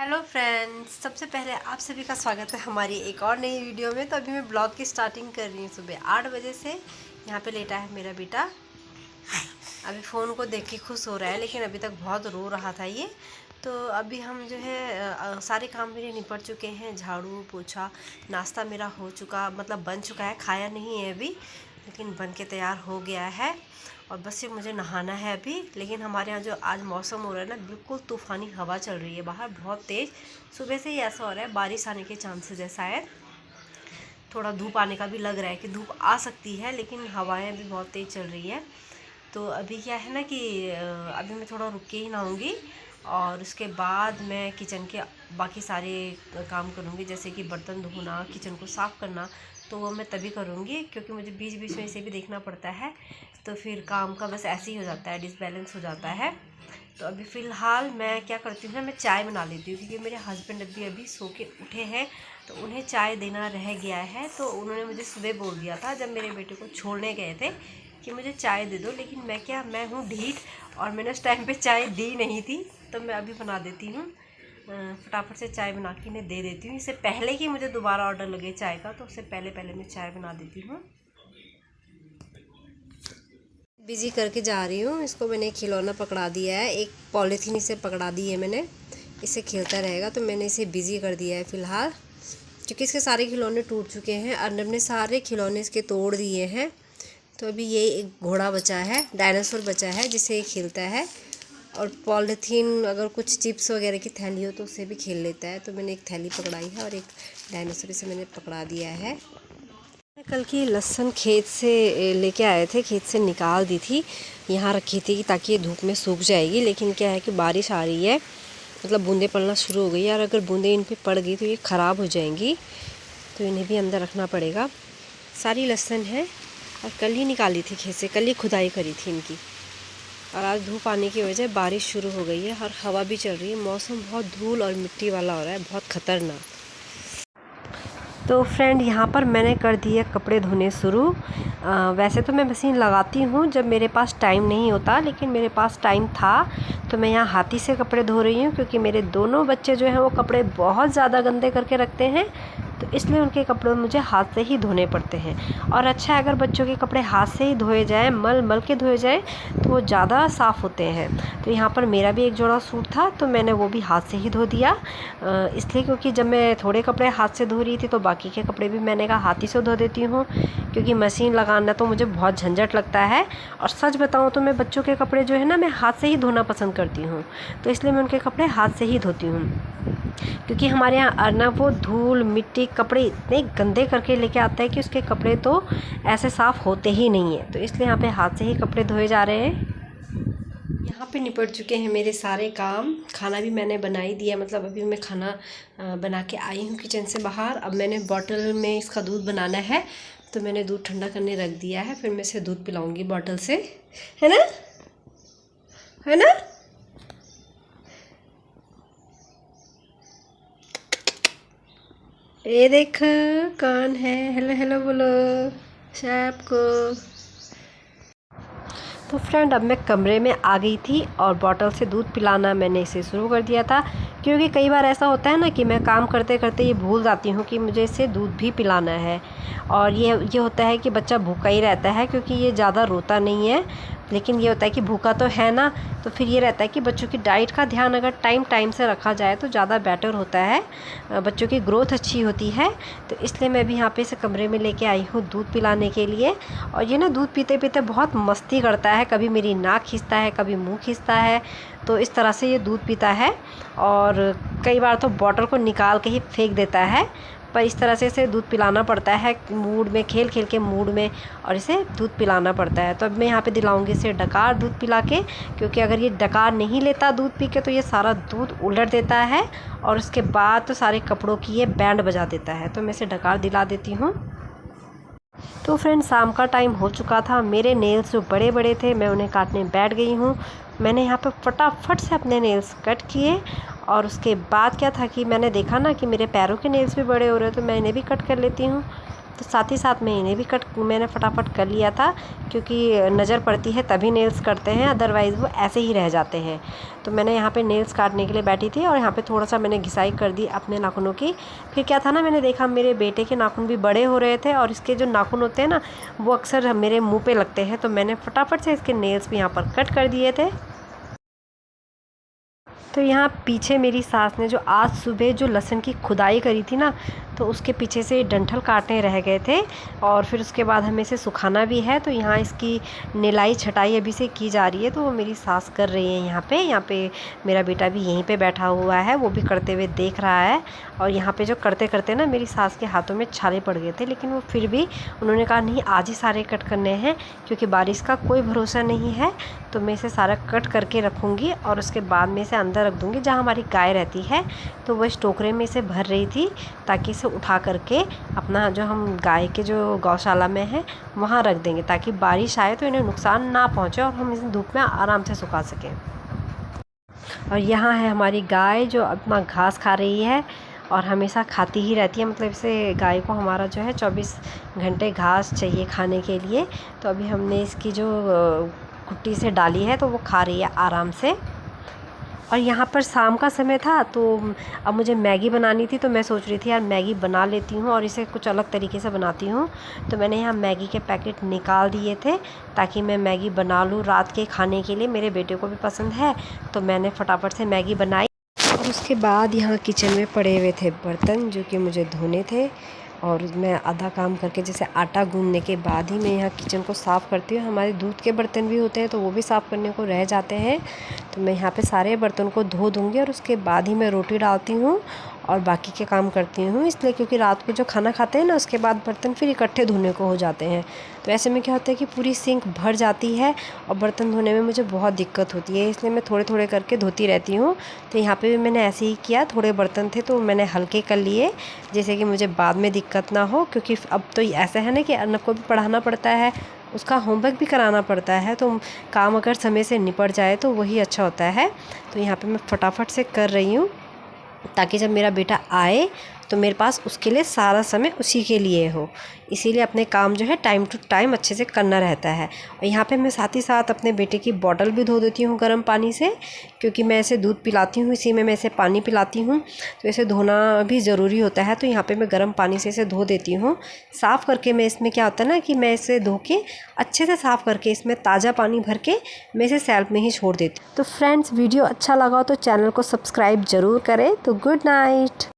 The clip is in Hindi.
हेलो फ्रेंड्स, सबसे पहले आप सभी का स्वागत है हमारी एक और नई वीडियो में। तो अभी मैं ब्लॉग की स्टार्टिंग कर रही हूँ सुबह 8 बजे से। यहाँ पे लेटा है मेरा बेटा, अभी फ़ोन को देख के खुश हो रहा है, लेकिन अभी तक बहुत रो रहा था ये। तो अभी हम जो है सारे काम मेरे निपट चुके हैं, झाड़ू पोछा, नाश्ता मेरा हो चुका, मतलब बन चुका है, खाया नहीं है अभी, लेकिन बन के तैयार हो गया है। और बस सिर्फ मुझे नहाना है अभी। लेकिन हमारे यहाँ जो आज मौसम हो रहा है ना, बिल्कुल तूफ़ानी हवा चल रही है बाहर, बहुत तेज़। सुबह से ही ऐसा हो रहा है बारिश आने के चांसेस है शायद, थोड़ा धूप आने का भी लग रहा है कि धूप आ सकती है, लेकिन हवाएं भी बहुत तेज़ चल रही है। तो अभी क्या है ना कि अभी मैं थोड़ा रुक के ही नहाऊँगी और उसके बाद मैं किचन के बाकी सारे काम करूँगी, जैसे कि बर्तन धोना, किचन को साफ़ करना। तो वो मैं तभी करूँगी, क्योंकि मुझे बीच बीच में इसे भी देखना पड़ता है। तो फिर काम का बस ऐसे ही हो जाता है, डिसबैलेंस हो जाता है। तो अभी फ़िलहाल मैं क्या करती हूँ ना, मैं चाय बना लेती हूँ, क्योंकि मेरे हस्बैंड अभी अभी सो के उठे हैं, तो उन्हें चाय देना रह गया है। तो उन्होंने मुझे सुबह बोल दिया था जब मेरे बेटे को छोड़ने गए थे कि मुझे चाय दे दो, लेकिन मैं हूँ ढीठ और मैंने उस टाइम पे चाय दी नहीं थी। तो मैं अभी बना देती हूँ, फटाफट से चाय बना के इन्हें दे देती हूँ, इससे पहले कि मुझे दोबारा ऑर्डर लगे चाय का। तो उससे पहले मैं चाय बना देती हूँ। बिजी करके जा रही हूँ इसको। मैंने खिलौना पकड़ा दिया है, एक पॉलीथीन इसे पकड़ा दी है मैंने, इससे खेलता रहेगा। तो मैंने इसे बिजी कर दिया है फ़िलहाल, क्योंकि इसके सारे खिलौने टूट चुके हैं। अर्नब ने सारे खिलौने इसके तोड़ दिए हैं। तो अभी ये एक घोड़ा बचा है, डायनासोर बचा है, जिसे ये खेलता है। और पॉलीथीन, अगर कुछ चिप्स वगैरह की थैली हो तो उससे भी खेल लेता है। तो मैंने एक थैली पकड़ाई है और एक डायनासोर इसे मैंने पकड़ा दिया है। कल की लहसुन खेत से लेके आए थे, खेत से निकाल दी थी, यहाँ रखी थी ताकि ये धूप में सूख जाएगी। लेकिन क्या है कि बारिश आ रही है, मतलब बूंदें पड़ना शुरू हो गई है, और अगर बूंदें इन पे पड़ गई तो ये ख़राब हो जाएंगी। तो इन्हें भी अंदर रखना पड़ेगा। सारी लहसुन है और कल ही निकाली थी खेत से, कल ही खुदाई करी थी इनकी। और आज धूप आने की वजह बारिश शुरू हो गई है और हवा भी चल रही है। मौसम बहुत धूल और मिट्टी वाला हो रहा है, बहुत ख़तरनाक। तो फ्रेंड, यहाँ पर मैंने कर दिए कपड़े धोने शुरू। वैसे तो मैं मशीन लगाती हूँ जब मेरे पास टाइम नहीं होता, लेकिन मेरे पास टाइम था तो मैं यहाँ हाथी से कपड़े धो रही हूँ, क्योंकि मेरे दोनों बच्चे जो हैं वो कपड़े बहुत ज़्यादा गंदे करके रखते हैं। तो इसलिए उनके कपड़े मुझे हाथ से ही धोने पड़ते हैं। और अच्छा है अगर बच्चों के कपड़े हाथ से ही धोए जाएँ, मल के धोए जाएँ, तो वो ज़्यादा साफ़ होते हैं। तो यहाँ पर मेरा भी एक जोड़ा सूट था, तो मैंने वो भी हाथ से ही धो दिया, इसलिए क्योंकि जब मैं थोड़े कपड़े हाथ से धो रही थी तो बाकी के कपड़े भी मैंने कहा हाथ ही से धो देती हूँ, क्योंकि मशीन लगाना तो मुझे बहुत झंझट लगता है। और सच बताऊँ तो मैं बच्चों के कपड़े जो है ना, मैं हाथ से ही धोना पसंद करती हूँ। तो इसलिए मैं उनके कपड़े हाथ से ही धोती हूँ, क्योंकि हमारे यहाँ अर्नब वो धूल मिट्टी कपड़े इतने गंदे करके लेके आता है कि उसके कपड़े तो ऐसे साफ़ होते ही नहीं है। तो इसलिए यहाँ पे हाथ से ही कपड़े धोए जा रहे हैं। यहाँ पे निपट चुके हैं मेरे सारे काम। खाना भी मैंने बना ही दिया, मतलब अभी मैं खाना बना के आई हूँ किचन से बाहर। अब मैंने बॉटल में इसका दूध बनाना है, तो मैंने दूध ठंडा करने रख दिया है, फिर मैं इसे दूध पिलाऊंगी बॉटल से, है ना, है ना। ये देख कौन है, हेलो हेलो बोलो सबको। तो फ्रेंड, अब मैं कमरे में आ गई थी और बॉटल से दूध पिलाना मैंने इसे शुरू कर दिया था, क्योंकि कई बार ऐसा होता है ना कि मैं काम करते करते ये भूल जाती हूँ कि मुझे इसे दूध भी पिलाना है। और ये होता है कि बच्चा भूखा ही रहता है, क्योंकि ये ज़्यादा रोता नहीं है, लेकिन ये होता है कि भूखा तो है ना। तो फिर ये रहता है कि बच्चों की डाइट का ध्यान अगर टाइम से रखा जाए तो ज़्यादा बेटर होता है, बच्चों की ग्रोथ अच्छी होती है। तो इसलिए मैं भी यहाँ पे इसे कमरे में लेके आई हूँ दूध पिलाने के लिए। और ये ना दूध पीते पीते बहुत मस्ती करता है, कभी मेरी नाक खींचता है, कभी मुँह खींचता है। तो इस तरह से ये दूध पीता है, और कई बार तो बॉटल को निकाल के ही फेंक देता है। पर इस तरह से इसे दूध पिलाना पड़ता है, मूड में खेल खेल के मूड में, और इसे दूध पिलाना पड़ता है। तो अब मैं यहाँ पे दिलाऊंगी इसे डकार दूध पिला के, क्योंकि अगर ये डकार नहीं लेता दूध पी के तो ये सारा दूध उलट देता है, और उसके बाद तो सारे कपड़ों की ये बैंड बजा देता है। तो मैं इसे डकार दिला देती हूँ। तो फ्रेंड, शाम का टाइम हो चुका था। मेरे नेल्स जो बड़े बड़े थे मैं उन्हें काटने बैठ गई हूँ। मैंने यहाँ पर फटाफट से अपने नेल्स कट किए, और उसके बाद क्या था कि मैंने देखा ना कि मेरे पैरों के नेल्स भी बड़े हो रहे हैं, तो मैं इन्हें भी कट कर लेती हूँ। तो साथ ही साथ मैं इन्हें भी मैंने फटाफट कर लिया था, क्योंकि नज़र पड़ती है तभी नेल्स करते हैं, अदरवाइज़ वो ऐसे ही रह जाते हैं। तो मैंने यहाँ पे नेल्स काटने के लिए बैठी थी और यहाँ पे थोड़ा सा मैंने घिसाई कर दी अपने नाखूनों की। फिर क्या था ना, मैंने देखा मेरे बेटे के नाखून भी बड़े हो रहे थे और इसके जो नाखून होते हैं ना वो अक्सर मेरे मुँह पे लगते हैं, तो मैंने फटाफट से इसके नेल्स भी यहाँ पर कट कर दिए थे। तो यहाँ पीछे मेरी सास ने जो आज सुबह जो लहसुन की खुदाई करी थी ना, तो उसके पीछे से डंठल काटने रह गए थे और फिर उसके बाद हमें इसे सुखाना भी है। तो यहाँ इसकी निलाई छटाई अभी से की जा रही है, तो वो मेरी सास कर रही है यहाँ पे मेरा बेटा भी यहीं पे बैठा हुआ है, वो भी करते हुए देख रहा है। और यहाँ पे जो करते करते ना मेरी सास के हाथों में छाले पड़ गए थे, लेकिन वो फिर भी उन्होंने कहा नहीं आज ही सारे कट करने हैं, क्योंकि बारिश का कोई भरोसा नहीं है। तो मैं इसे सारा कट करके रखूँगी और उसके बाद में इसे अंदर रख दूँगी जहाँ हमारी गाय रहती है। तो वो इस टोकरे में इसे भर रही थी ताकि इसे उठा करके अपना जो हम गाय के जो गौशाला में है वहाँ रख देंगे, ताकि बारिश आए तो इन्हें नुकसान ना पहुँचे और हम इसे धूप में आराम से सुखा सकें। और यहाँ है हमारी गाय जो अपना घास खा रही है और हमेशा खाती ही रहती है, मतलब इसे गाय को हमारा जो है 24 घंटे घास चाहिए खाने के लिए। तो अभी हमने इसकी जो कुट्टी से डाली है तो वो खा रही है आराम से। और यहाँ पर शाम का समय था, तो अब मुझे मैगी बनानी थी, तो मैं सोच रही थी यार मैगी बना लेती हूँ और इसे कुछ अलग तरीके से बनाती हूँ। तो मैंने यहाँ मैगी के पैकेट निकाल दिए थे ताकि मैं मैगी बना लूँ रात के खाने के लिए, मेरे बेटे को भी पसंद है। तो मैंने फटाफट से मैगी बनाई और उसके बाद यहाँ किचन में पड़े हुए थे बर्तन जो कि मुझे धोने थे। और मैं आधा काम करके जैसे आटा गूंदने के बाद ही मैं यहाँ किचन को साफ़ करती हूँ। हमारे दूध के बर्तन भी होते हैं तो वो भी साफ़ करने को रह जाते हैं। तो मैं यहाँ पे सारे बर्तन को धो दूँगी और उसके बाद ही मैं रोटी डालती हूँ और बाकी के काम करती हूँ, इसलिए क्योंकि रात को जो खाना खाते हैं ना उसके बाद बर्तन फिर इकट्ठे धोने को हो जाते हैं। तो ऐसे में क्या होता है कि पूरी सिंक भर जाती है और बर्तन धोने में मुझे बहुत दिक्कत होती है, इसलिए मैं थोड़े थोड़े करके धोती रहती हूँ। तो यहाँ पे भी मैंने ऐसे ही किया, थोड़े बर्तन थे तो मैंने हल्के कर लिए जैसे कि मुझे बाद में दिक्कत ना हो, क्योंकि अब तो ऐसा है ना कि अन्ना को भी पढ़ाना पड़ता है, उसका होमवर्क भी कराना पड़ता है, तो काम अगर समय से निपट जाए तो वही अच्छा होता है। तो यहाँ पे मैं फटाफट से कर रही हूँ ताकि जब मेरा बेटा आए तो मेरे पास उसके लिए सारा समय उसी के लिए हो, इसीलिए अपने काम जो है टाइम टू टाइम अच्छे से करना रहता है। और यहाँ पे मैं साथ ही साथ अपने बेटे की बॉटल भी धो देती हूँ गर्म पानी से, क्योंकि मैं इसे दूध पिलाती हूँ, इसी में मैं इसे पानी पिलाती हूँ, तो इसे धोना भी ज़रूरी होता है। तो यहाँ पे मैं गर्म पानी से इसे धो देती हूँ। साफ़ करके मैं इसमें क्या होता है ना कि मैं इसे धो के अच्छे से साफ़ करके इसमें ताज़ा पानी भर के मैं इसे सेल्फ में ही छोड़ देती हूँ। तो फ्रेंड्स वीडियो अच्छा लगा हो तो चैनल को सब्सक्राइब ज़रूर करें। तो गुड नाइट।